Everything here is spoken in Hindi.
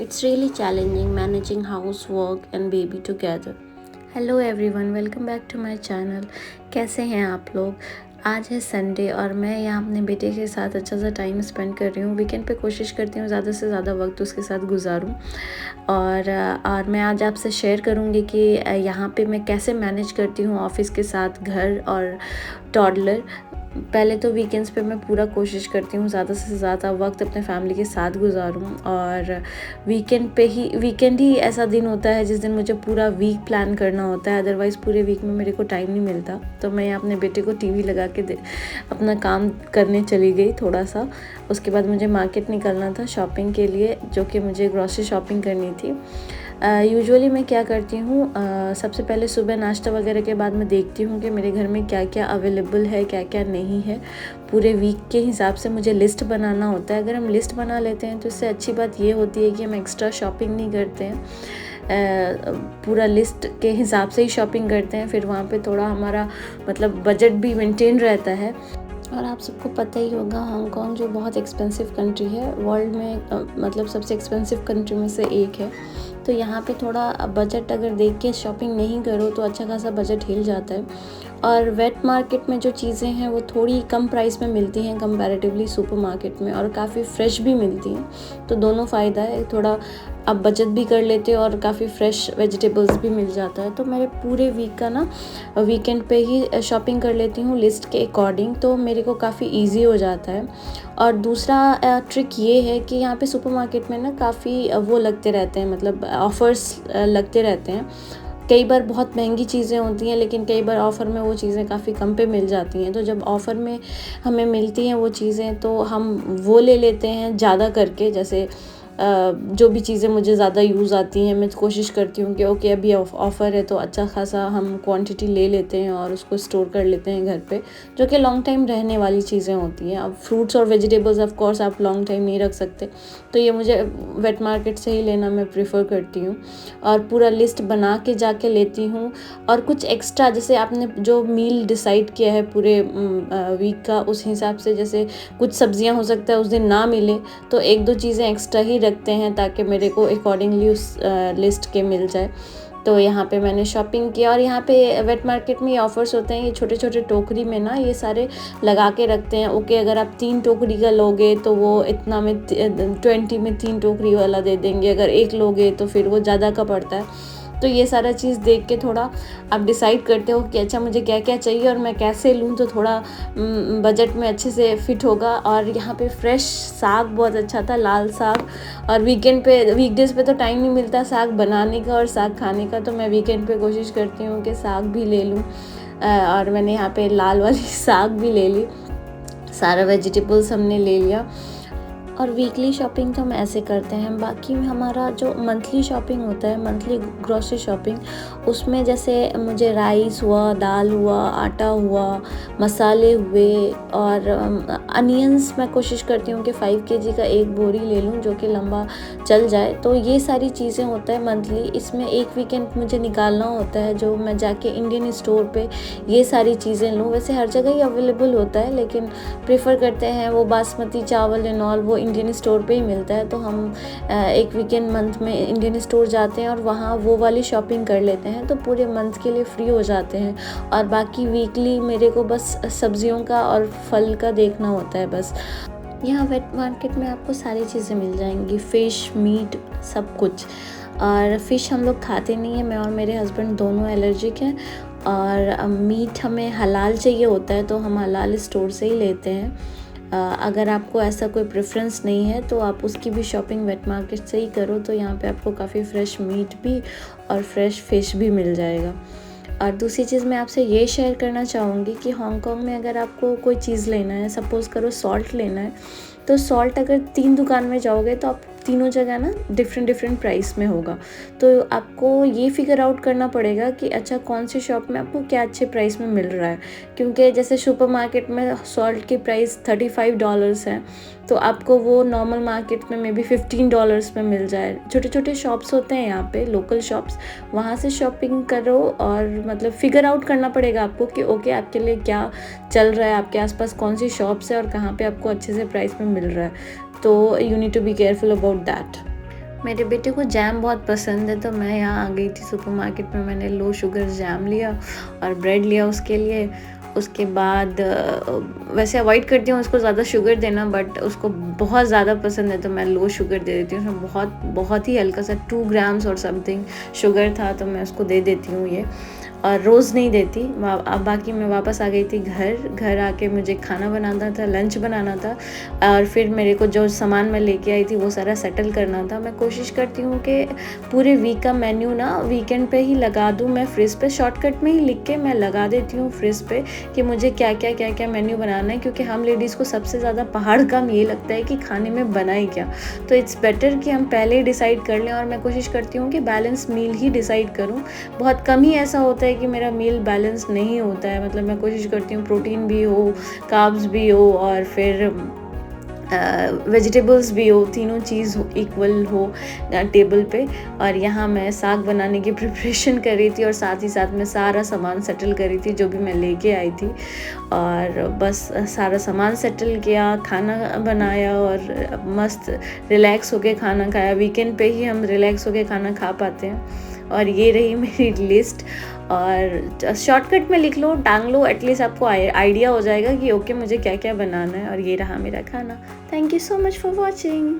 It's really challenging managing housework and baby together. Hello everyone, welcome back to my channel. कैसे हैं आप लोग? आज है संडे और मैं यहाँ अपने बेटे के साथ अच्छा सा टाइम स्पेंड कर रही हूँ। वीकेंड पे कोशिश करती हूँ ज़्यादा से ज़्यादा वक्त उसके साथ गुजारूँ और मैं आज आपसे शेयर करूँगी कि यहाँ पे मैं कैसे मैनेज करती हूँ ऑफ़िस के साथ घर और टॉडलर। पहले तो वीकेंड्स पे मैं पूरा कोशिश करती हूँ ज़्यादा से ज़्यादा वक्त अपने फैमिली के साथ गुजारूँ और वीकेंड ही ऐसा दिन होता है जिस दिन मुझे पूरा वीक प्लान करना होता है। अदरवाइज़ पूरे वीक में मेरे को टाइम नहीं मिलता। तो मैं अपने बेटे को टीवी लगा के अपना काम करने चली गई थोड़ा सा। उसके बाद मुझे मार्केट निकलना था शॉपिंग के लिए, जो कि मुझे ग्रॉसरी शॉपिंग करनी थी। यूजुअली मैं क्या करती हूँ, सबसे पहले सुबह नाश्ता वगैरह के बाद मैं देखती हूँ कि मेरे घर में क्या क्या अवेलेबल है, क्या क्या नहीं है। पूरे वीक के हिसाब से मुझे लिस्ट बनाना होता है। अगर हम लिस्ट बना लेते हैं तो इससे अच्छी बात ये होती है कि हम एक्स्ट्रा शॉपिंग नहीं करते हैं। पूरा लिस्ट के हिसाब से ही शॉपिंग करते हैं, फिर वहाँ पे थोड़ा हमारा मतलब बजट भी मेंटेन रहता है। और आप सबको पता ही होगा, हांगकांग जो बहुत एक्सपेंसिव कंट्री है, वर्ल्ड में मतलब सबसे एक्सपेंसिव कंट्री में से एक है। तो यहाँ पे थोड़ा बजट अगर देख के शॉपिंग नहीं करो तो अच्छा खासा बजट हिल जाता है। और वेट मार्केट में जो चीज़ें हैं वो थोड़ी कम प्राइस में मिलती हैं कंपैरेटिवली सुपर मार्केट में, और काफ़ी फ्रेश भी मिलती हैं। तो दोनों फ़ायदा है, थोड़ा आप बचत भी कर लेते हो और काफ़ी फ्रेश वेजिटेबल्स भी मिल जाता है। तो मेरे पूरे वीक का ना वीकेंड पे ही शॉपिंग कर लेती हूँ लिस्ट के अकॉर्डिंग, तो मेरे को काफ़ी इजी हो जाता है। और दूसरा ट्रिक ये है कि यहाँ पे सुपरमार्केट में ना काफ़ी वो लगते रहते हैं, मतलब ऑफ़र्स लगते रहते हैं। कई बार बहुत महंगी चीज़ें होती हैं, लेकिन कई बार ऑफ़र में वो चीज़ें काफ़ी कम पे मिल जाती हैं। तो जब ऑफ़र में हमें मिलती हैं वो चीज़ें तो हम वो ले लेते हैं ज़्यादा करके। जैसे जो भी चीज़ें मुझे ज़्यादा यूज़ आती हैं, मैं कोशिश करती हूँ कि ओके अभी ऑफ़र है तो अच्छा खासा हम क्वांटिटी ले लेते हैं और उसको स्टोर कर लेते हैं घर पे, जो कि लॉन्ग टाइम रहने वाली चीज़ें होती हैं। अब फ्रूट्स और वेजिटेबल्स ऑफ कोर्स आप लॉन्ग टाइम नहीं रख सकते, तो ये मुझे वेट मार्केट से ही लेना मैं प्रेफर करती हूँ। और पूरा लिस्ट बना के जाके लेती हूँ। और कुछ एक्स्ट्रा, जैसे आपने जो मील डिसाइड किया है पूरे वीक का, उस हिसाब से जैसे कुछ सब्जियां हो सकता है उस दिन ना मिले, तो एक दो चीज़ें एक्स्ट्रा ही रखते हैं ताकि मेरे को अकॉर्डिंगली उस लिस्ट के मिल जाए। तो यहाँ पे मैंने शॉपिंग किया। और यहाँ पे वेट मार्केट में ये ऑफ़र्स होते हैं, ये छोटे छोटे टोकरी में ना ये सारे लगा के रखते हैं। ओके अगर आप 3 टोकरी का लोगे तो वो इतना में 20 में 3 टोकरी वाला दे देंगे, अगर एक लोगे तो फिर वो ज़्यादा का पड़ता है। तो ये सारा चीज़ देख के थोड़ा आप डिसाइड करते हो कि अच्छा मुझे क्या क्या चाहिए और मैं कैसे लूँ तो थोड़ा बजट में अच्छे से फिट होगा। और यहाँ पे फ्रेश साग बहुत अच्छा था, लाल साग। और वीकडेज़ पे तो टाइम नहीं मिलता साग बनाने का और साग खाने का, तो मैं वीकेंड पे कोशिश करती हूँ कि साग भी ले लूँ। और मैंने यहाँ पे लाल वाली साग भी ले ली। सारा वेजिटेबल्स हमने ले लिया। और वीकली शॉपिंग तो हम ऐसे करते हैं। बाकी हमारा जो मंथली शॉपिंग होता है, मंथली ग्रॉसरी शॉपिंग, उसमें जैसे मुझे राइस हुआ, दाल हुआ, आटा हुआ, मसाले हुए और अनियंस मैं कोशिश करती हूँ कि 5 kg का एक बोरी ले लूँ जो कि लंबा चल जाए। तो ये सारी चीज़ें होता है मंथली। इसमें एक वीकेंड मुझे निकालना होता है जो मैं जाके इंडियन स्टोर पे ये सारी चीज़ें लूँ। वैसे हर जगह ही अवेलेबल होता है, लेकिन प्रेफर करते हैं वो बासमती चावल एंड ऑल, वो इंडियन स्टोर पे ही मिलता है। तो हम एक वीकेंड मंथ में इंडियन स्टोर जाते हैं और वहाँ वो वाली शॉपिंग कर लेते हैं, तो पूरे मंथ के लिए फ्री हो जाते हैं। और बाकी वीकली मेरे को बस सब्जियों का और फल का देखना होता है बस। यहाँ वेट मार्केट में आपको सारी चीज़ें मिल जाएंगी, फ़िश, मीट, सब कुछ। और फ़िश हम लोग खाते नहीं हैं, मैं और मेरे हस्बैंड दोनों एलर्जिक हैं। और मीट हमें हलाल चाहिए होता है तो हम हलाल स्टोर से ही लेते हैं। अगर आपको ऐसा कोई प्रेफरेंस नहीं है तो आप उसकी भी शॉपिंग वेट मार्केट से ही करो, तो यहाँ पे आपको काफ़ी फ्रेश मीट भी और फ्रेश फ़िश भी मिल जाएगा। और दूसरी चीज़ मैं आपसे ये शेयर करना चाहूँगी कि हांगकांग में अगर आपको कोई चीज़ लेना है, सपोज़ करो सॉल्ट लेना है, तो सॉल्ट अगर 3 दुकान में जाओगे तो आप तीनों जगह ना डिफरेंट प्राइस में होगा। तो आपको ये फिगर आउट करना पड़ेगा कि अच्छा कौन सी शॉप में आपको क्या अच्छे प्राइस में मिल रहा है। क्योंकि जैसे सुपरमार्केट में सॉल्ट की प्राइस $35 है, तो आपको वो नॉर्मल मार्केट में मे बी $15 में मिल जाए। छोटे छोटे शॉप्स होते हैं यहाँ पे, लोकल शॉप्स, वहाँ से शॉपिंग करो। और मतलब फिगर आउट करना पड़ेगा आपको कि ओके आपके लिए क्या चल रहा है, आपके आसपास कौन सी शॉप्स है और कहाँ पे आपको अच्छे से प्राइस में मिल रहा है। तो you need to be careful about that. मेरे बेटे को जैम बहुत पसंद है, तो मैं यहाँ आ गई थी सुपरमार्केट में। मैंने लो शुगर जैम लिया और ब्रेड लिया उसके लिए। उसके बाद वैसे अवॉइड करती हूँ उसको ज़्यादा शुगर देना, बट उसको बहुत ज़्यादा पसंद है तो मैं लो शुगर दे देती हूँ। उसमें बहुत बहुत ही हल्का सा 2 ग्राम्स और समथिंग शुगर था, तो मैं उसको दे देती हूँ ये, और रोज़ नहीं देती। अब बाकी मैं वापस आ गई थी घर आके मुझे खाना बनाना था, लंच बनाना था, और फिर मेरे को जो सामान मैं लेके आई थी वो सारा सेटल करना था। मैं कोशिश करती हूँ कि पूरे वीक का मेन्यू ना वीकेंड पे ही लगा दूँ। मैं फ्रिज पे शॉर्टकट में ही लिख के मैं लगा देती हूँ फ्रिज पे कि मुझे क्या क्या मेन्यू बनाना है, क्योंकि हम लेडीज़ को सबसे ज़्यादा पहाड़ काम ये लगता है कि खाने में बनाए क्या। तो इट्स बेटर कि हम पहले ही डिसाइड कर लें, और मैं कोशिश करती हूँ कि बैलेंस मील ही डिसाइड करूँ। बहुत कम ही ऐसा होता है कि मेरा मील बैलेंस नहीं होता है, मतलब मैं कोशिश करती हूँ प्रोटीन भी हो, कार्ब्स भी हो, और फिर वेजिटेबल्स भी हो, तीनों चीज़ इक्वल हो टेबल पे। और यहाँ मैं साग बनाने की प्रिपरेशन कर रही थी, और साथ ही साथ मैं सारा सामान सेटल कर रही थी जो भी मैं लेके आई थी। और बस सारा सामान सेटल किया, खाना बनाया, और मस्त रिलैक्स होके खाना खाया। वीकेंड पे ही हम रिलैक्स होके खाना खा पाते हैं। और ये रही मेरी लिस्ट, और शॉर्टकट में लिख लो, टांग लो, एटलीस्ट आपको आइडिया हो जाएगा कि ओके मुझे क्या क्या बनाना है। और ये रहा मेरा खाना। Thank you so much for watching.